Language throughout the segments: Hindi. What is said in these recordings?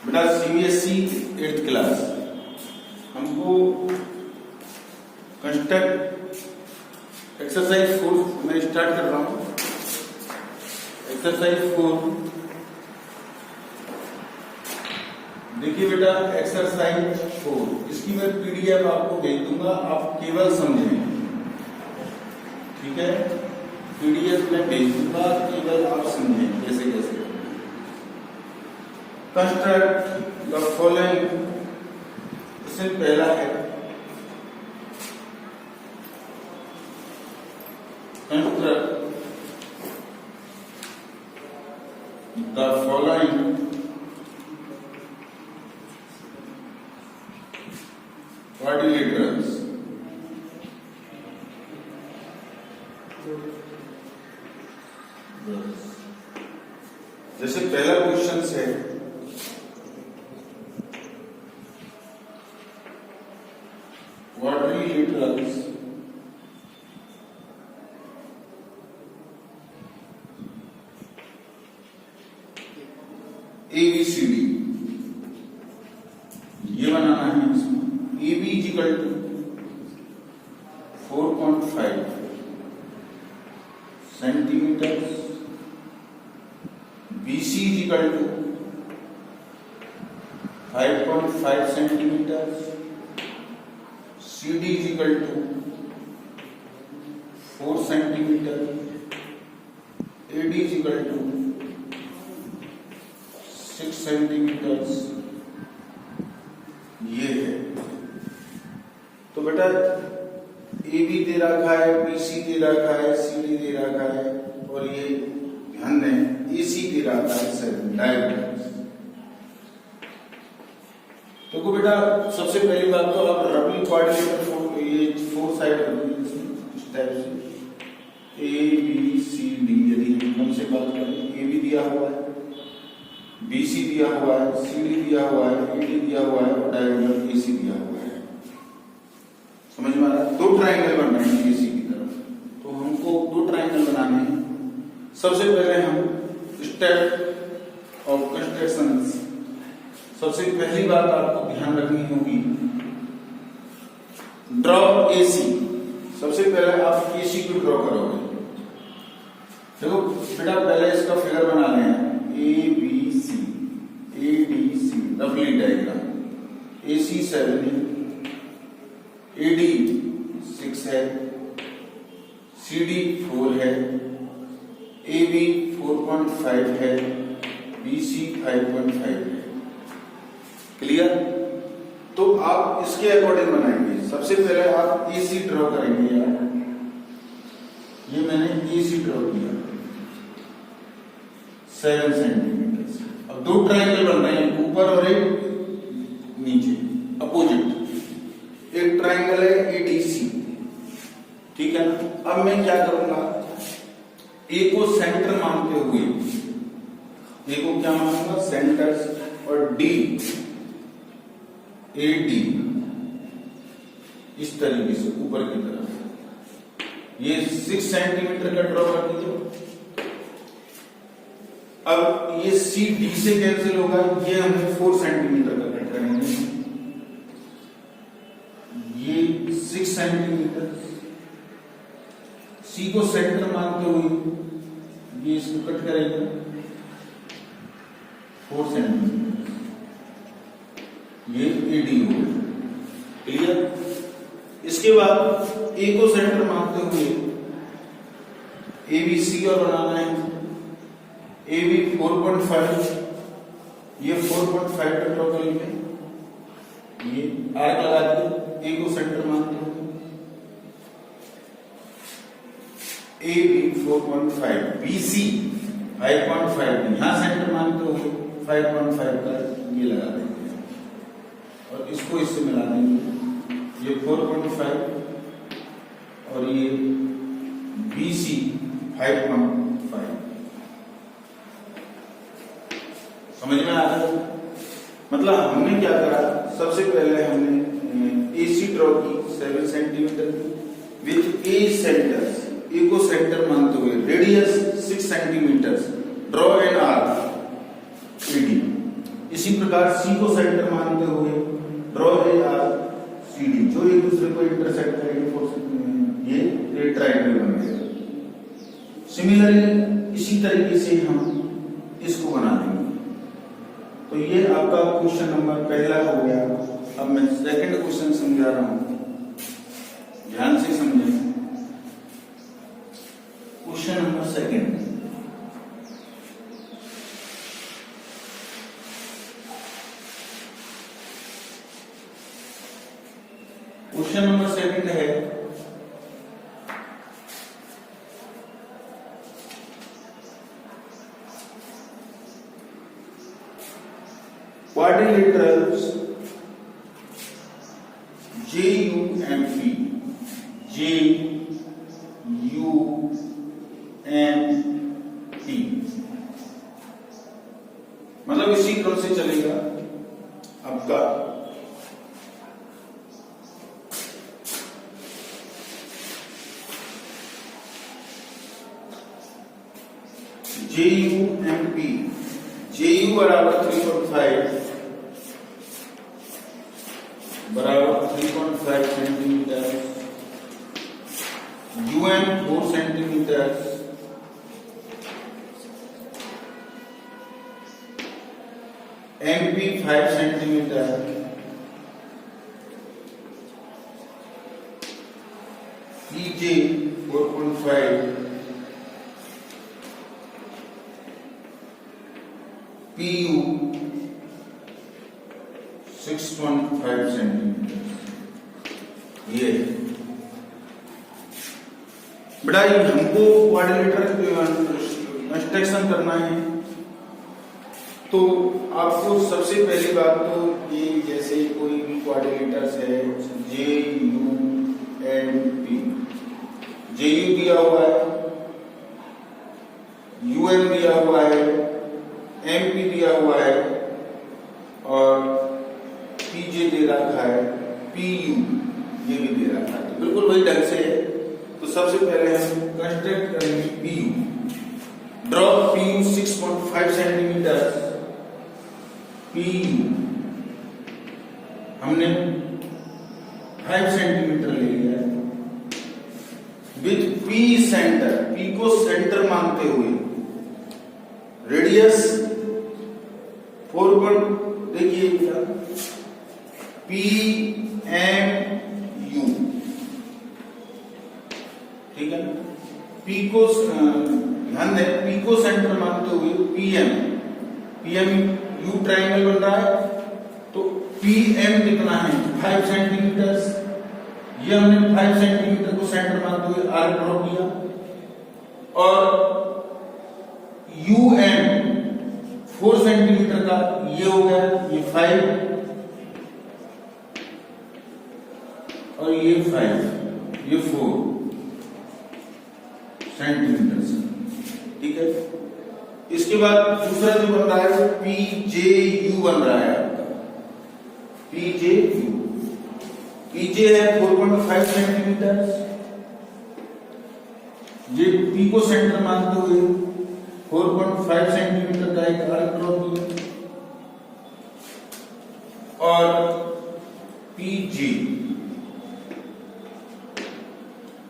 बेटा सीबीएसई 8th क्लास हमको कंस्ट्रक्ट एक्सरसाइज 4 मैं स्टार्ट कर रहा हूं। एक्सरसाइज 4 देखिए बेटा, एक्सरसाइज 4 इसकी मैं पीडीएफ आपको भेज दूंगा, आप केवल समझें, ठीक है। पीडीएफ में भेज दूंगा, केवल आप समझें कैसे कैसे। कंस्ट्रक्ट द फॉलोइंग, इससे पहला है कंस्ट्रक्ट द फॉलोइंग quadrilaterals। जैसे पहला क्वेश्चन है quadrilaterals ABCD ये बनाना है। इसमें AB equal to 4.5 centimetre, BC equal to 5.5 centimetre, CD equal to 4 centimetre, AD equal to 6 centimetre. ये है। तो बेटा AB दे रखा है, BC दे रखा है, CD दे रखा है, और ये ध्यान दें AC दे रखा है 7 डायमीटर। तो बेटा सबसे पहली बात तो आप रबली क्वाड्रिलेटरल ये 4 साइड इस टाइप से ABCD, यदि हमसे बात करें AB दिया हुआ है, BC दिया हुआ है, CD दिया हुआ है, AD दिया हुआ है और डायमीटर AC दिया हुआ है। समझ में आ रहा है? 2 ट्रायंगल बन रहे हैं AC की तरफ, तो हमको 2 ट्रायंगल बनाने हैं। सबसे पहले हम स्टेप ऑफ कंस्ट्रक्शन, सबसे पहली बात आपको ध्यान रखनी होगी, ड्रॉ AC। सबसे पहले आप AC को ड्रॉ करोगे। देखो बेटा पहले इसका फिगर बना लें, ABC ADC रफली डायग्राम। AC 7 है, AD 6 है, CD 4 है, AB 4.5 है, BC 5.5 है। क्लियर? तो आप इसके अकॉर्डिंग बनाएंगे। सबसे पहले आप AC ड्रॉ करेंगे। यार ये मैंने AC ड्रॉ किया 7 सेंटीमीटर। अब 2 ट्रायंगल बन रहे हैं, ऊपर और एक नीचे अपोजिट। एक ट्रायंगल है ADC, ठीक है ना। अब मैं क्या करूंगा, A को सेंटर मानते हुए, A को क्या मानूंगा सेंटर, और D AD इस तरीके से ऊपर की तरफ ये 6 सेंटीमीटर का ड्रॉ कर दीजिए। अब ये CD से कैंसिल होगा, ये हमें 4 सेंटीमीटर का कट करेंगे। ये 6 सेंटीमीटर, C को सेंटर मानते हुए ये इसको कट करेंगे 4 सेंटीमीटर। ये AD होगा। क्लियर? इसके बाद A को सेंटर मानते हुए ABC और बनाना है। AB 4.5, ये 4.5 का ड्रॉ करेंगे। ये आर्क लगा दिया, A को सेंटर मानते हुए AB 4.5, BC 5.5, यहां सेंटर मानते हुए 5.5 का ये लगा देंगे और इसको इससे मिला देंगे। ये 4.5 और ये BC 5.5। समझ में आ रहा है? मतलब हमने क्या करा, सबसे पहले हमने AC ड्रॉ की 7 centimetre with A centres. A को सेंटर मानते हुए radius 6 centimetre, draw an arc AD। इसी प्रकार सी को सेंटर मानते हुए draw A R C D, जो एक दूसरे को इंटरसेक्ट करेंगे, ये ट्रायंगल बन गया। सिमिलरली इसी तरीके से हम इसको बना देंगे। तो ये आपका क्वेश्चन नंबर पहला हो गया। अब मैं सेकंड क्वेश्चन समझा रहा हूं, ध्यान से समझें। Question number second, question number second है quadrilaterals JUMP, मतलब इसी क्रम से चलेगा आपका JUMP, JU बराबर 3.5 centimetre, UM 4 centimetre, MP 5 centimetre, PJ 4.5, PU 6.5 centimetre. ये बेटा हमको क्वाड्रिलेटरल कंस्ट्रक्शन करना है, तो आपको सबसे पहली बात तो ये जैसे कोई भी क्वाड्रिलेटर्स है, JUMP, JU दिया हुआ है, UM दिया हुआ है, MP दिया हुआ है और PJ दे रखा है, PU ये भी दे रखा है। तो बिल्कुल वही ढंग से है। तो सबसे पहले हम कंस्ट्रक्ट करेंगे PU। Draw PU 6.5 centimetre. PU हमने 5 सेंटीमीटर ले लिया है विथ P सेंटर, P को सेंटर मानते हुए रेडियस 4, देखिए PMU, ठीक है। P को ध्यान दें, P को सेंटर मानते हुए PMU ट्रायंगल बन रहा है, तो PM कितना है 5 सेंटीमीटर। ये हमने 5 सेंटीमीटर को सेंटर मानते हुए आर्क ड्रॉ किया और UM 4 सेंटीमीटर का ये हो गया, ये 5 और ये 5, ये 4 सेंटीमीटर, ठीक है। इसके बाद दूसरा जो बन रहा है PJU बन रहा है आपका, PJ है 4.5 सेंटीमीटर। ये P को सेंटर मानते हुए 4.5 सेंटीमीटर का एक आर्क ड्रॉ किया और PJ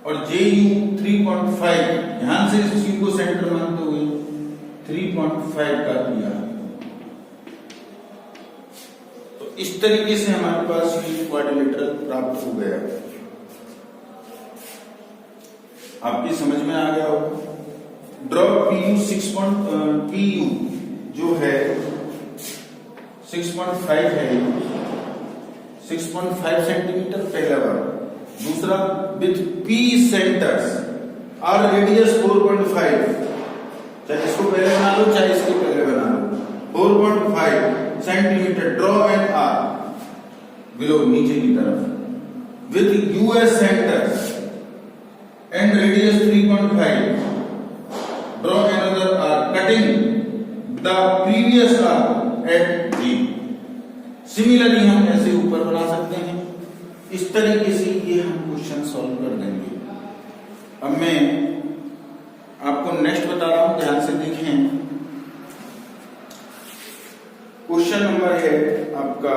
और JU 3.5, ध्यान से इस को सेंटर मानते हुए 3.5 का किया। तो इस तरीके से हमारे पास ये क्वाड्रिलेटरल प्राप्त हो गया। आपकी समझ में आ गया होगा। ड्रॉ PU जो है 6.5 है, 6.5 सेंटीमीटर पहला बार। दूसरा विथ P सेंटर्स और रेडियस 4.5, चाहे इसको पहले बना लो चाहे इसको पहले बना लो, 4.5 centimetre. Draw an arc below, नीचे की तरफ, with US centres and radius 3.5। Draw another arc cutting the previous arc at G। Similarly हम ऐसे ऊपर बना सकते हैं। इस तरीके से ये हम क्वेश्चन सॉल्व कर देंगे। अब मैं आपको नेक्स्ट बता रहा हूं, ध्यान से देखें। क्वेश्चन क्वेश्चन नंबर है आपका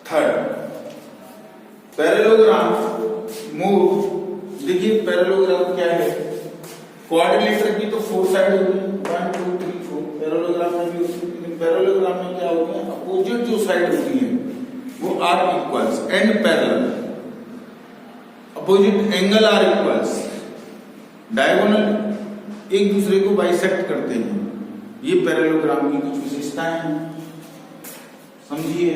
थर्ड, पैरेललोग्राम मूव। देखिए पैरेललोग्राम क्या है, क्वाड्रिलेटरल की तो 4 साइड होती है, 1 2 3 4, पैरेललोग्राम में भी होती है, लेकिन पैरेललोग्राम में क्या होती है, अपोजिट जो साइड होती है वो are equals and parallel, opposite angle are equals, diagonal एक दूसरे को बाइसेक्ट करते हैं। ये पैरेललोग्राम की कुछ विशेषताएं हैं, समझिए।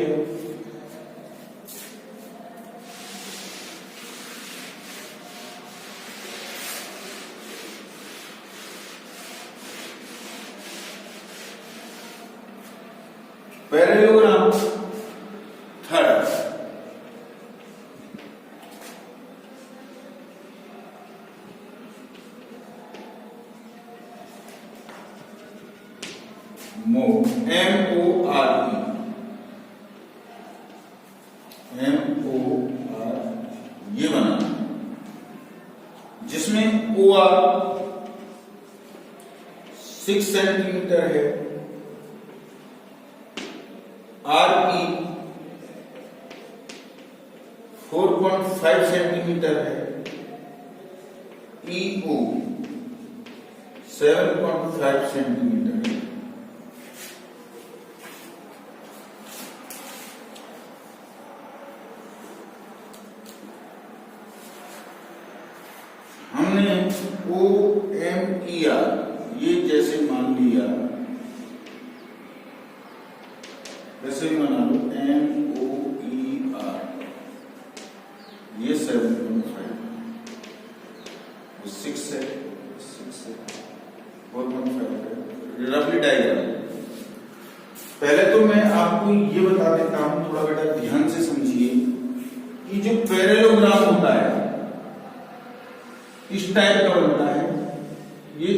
पैरेललोग्राम थर्ड, मोर, MORE, ये बना, जिसमें OR 6 सेंटीमीटर है, RE 4.5 सेंटीमीटर है, EO 7.5 सेंटीमीटर है। हमने OMER ये जैसे मान लिया, वैसे भी बना लो, MOER ये 7.5, 6 है, 4.5 है, रफली डायग्राम। पहले तो मैं आपको ये बता देता हूं, थोड़ा बेटा ध्यान से समझिए कि जो पैरेललोग्राम होता है इस टाइप का बनता है, ये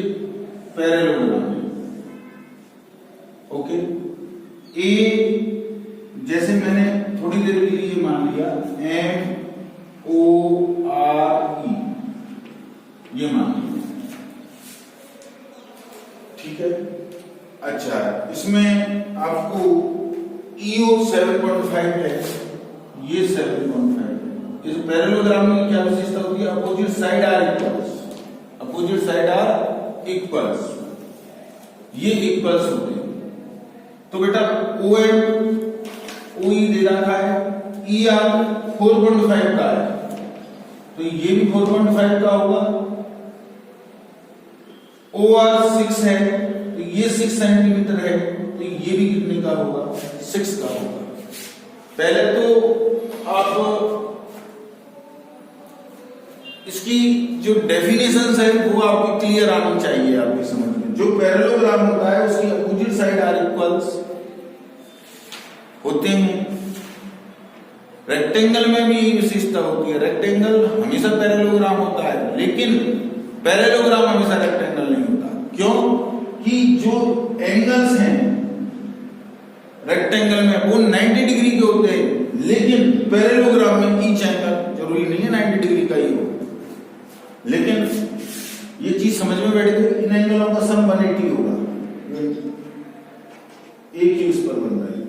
पैरेललोग्राम है। ओके, ए जैसे मैंने थोड़ी देर के लिए मान लिया MORE, ये मान लिया, ठीक है। अच्छा, इसमें आपको EO 7.5 है, ये 7.5 है। इस पैरेललोग्राम में क्या विशेषता होती है, opposite side are equals, opposite side are equals, ये इक्वल्स होते हैं। तो बेटा OE दे रखा है, ER 4.5 का है, तो ये भी 4.5 का होगा, OR 6 है, तो ये 6 सेंटीमीटर है, तो ये भी कितने का होगा, 6 का होगा। पहले तो आप इसकी जो डेफिनेशन है वो आपको क्लियर आनी चाहिए आपकी समझ में। जो पैरेललोग्राम होता है उसकी अपोजिट साइड आर इक्वल्स होते हैं। रेक्टेंगल में भी विशेषता होती है, रेक्टेंगल हमेशा पैरेललोग्राम होता है, लेकिन पैरेललोग्राम हमेशा रेक्टेंगल नहीं होता। क्यों? कि जो एंगल्स हैं रेक्टेंगल में वो 90 डिग्री के होते हैं, लेकिन पैरेललोग्राम में ईच एंगल जरूरी नहीं है 90 डिग्री का ही हो। लेकिन ये चीज समझ में बैठ गई, इन एंगलों का सम 180 होगा, एक ही उस पर बन रहा है।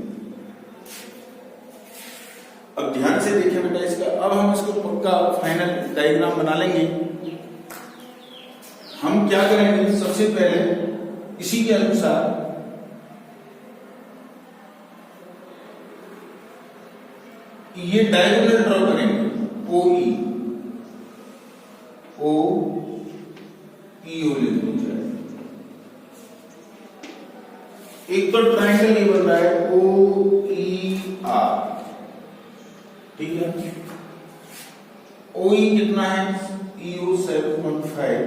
अब ध्यान से देखिए बेटा इसका, अब हम इसको पक्का फाइनल डायग्राम बना लेंगे। हम क्या करेंगे, सबसे पहले इसी के अनुसार ये डायगोनल ड्रॉ करेंगे, OE लिख दो जाए। एक तो ट्राइंगल ये बन रहा है OER, ठीक है। OE कितना है, EO 7.5,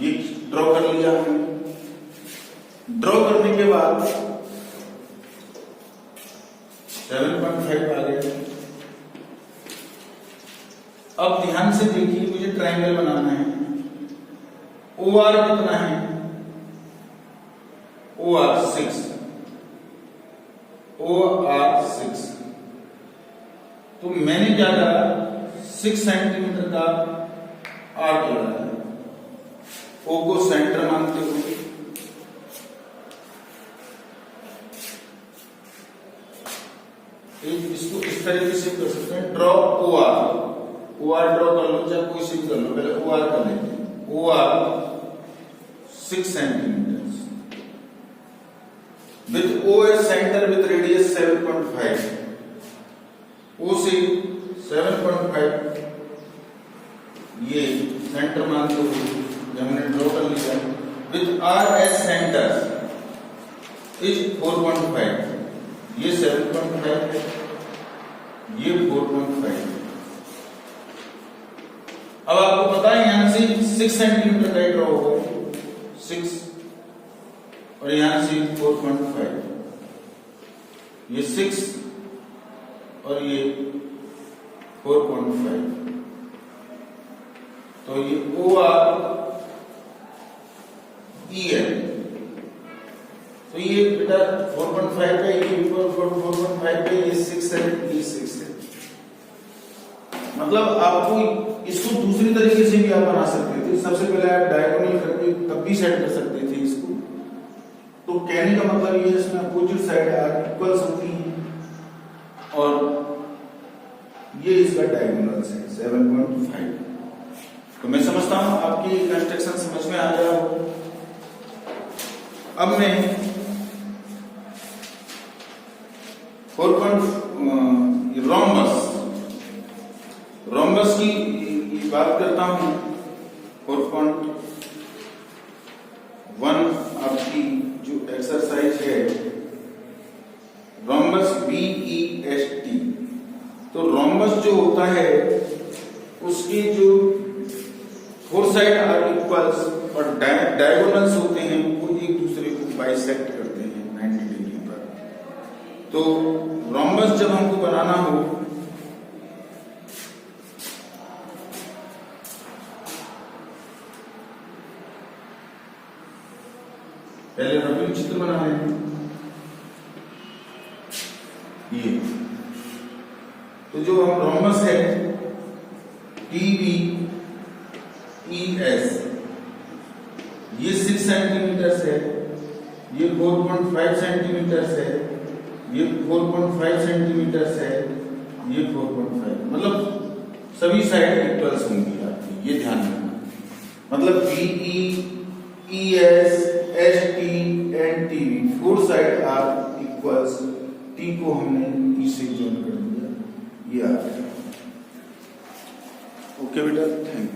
ये ड्रॉ कर लिया हमने। ड्रॉ करने के बाद 7.5 आ गया। अब ध्यान से देखिए, मुझे ट्रायंगल बनाना है। OR कितना है, OR 6, OR 6। तो मैंने क्या करा, 6 सेंटीमीटर का आर्क लगाया, O को सेंटर मानते हुए इसको इस तरीके से कर सकते हैं, ड्रॉ ओ आर ड्रॉ कर लो, चाहे कोई सी कर लो, पहले ओ आर कर लेते हैं। O R 6 centimetre with O S centre with radius 7.5, O से 7.5 ये सेंटर मान लो, हमने ड्रॉ कर लिया। With R S centre is 4.5, ये 7.5 है, ये 4.5। अब आपको पता है यहां से 6 सेंटीमीटर का ड्रॉ होगा, 6 और यहां से 4.5, ये 6 और ये 4.5, तो ये ओ आर ई है। तो ये बेटा 4.5 का, ये 4.5 का, ये 6 है, ये 6 है। मतलब आपको इसको दूसरी तरीके से भी आप बना सकते थे। सबसे पहले आप डायगोनल करके तब भी सेट कर सकते थे इसको। तो कहने का मतलब ये है इसमें अपोजिट साइड आर इक्वल्स होती है और ये इसका डायगोनल है 7.5। तो मैं समझता हूं आपकी कंस्ट्रक्शन समझ में आ गया हो। अब मैं 4. रोम्बस की बात करता हूं। 4.1 आपकी जो एक्सरसाइज है, रोम्बस BEST। तो रोम्बस जो होता है उसकी जो 4 साइड आर इक्वल्स और डायगोनल्स होते हैं वो एक दूसरे को बाइसेक्ट करते हैं 90 डिग्री पर। तो रोम्बस जब हमको बनाना हो, पहले रफली चित्र बना लें। ये तो जो हम रोम्बस है TBES, ये 6 सेंटीमीटर है, ये 4.5 सेंटीमीटर है, ये 4.5 सेंटीमीटर है, ये 4.5, मतलब सभी साइड इक्वल्स होंगी आपकी, ये ध्यान रखना। मतलब BEES ST and TB 4 side are equals, T को हमने E से जोड़ कर दिया, ये आ गया। ओके बेटा, थैंक यू।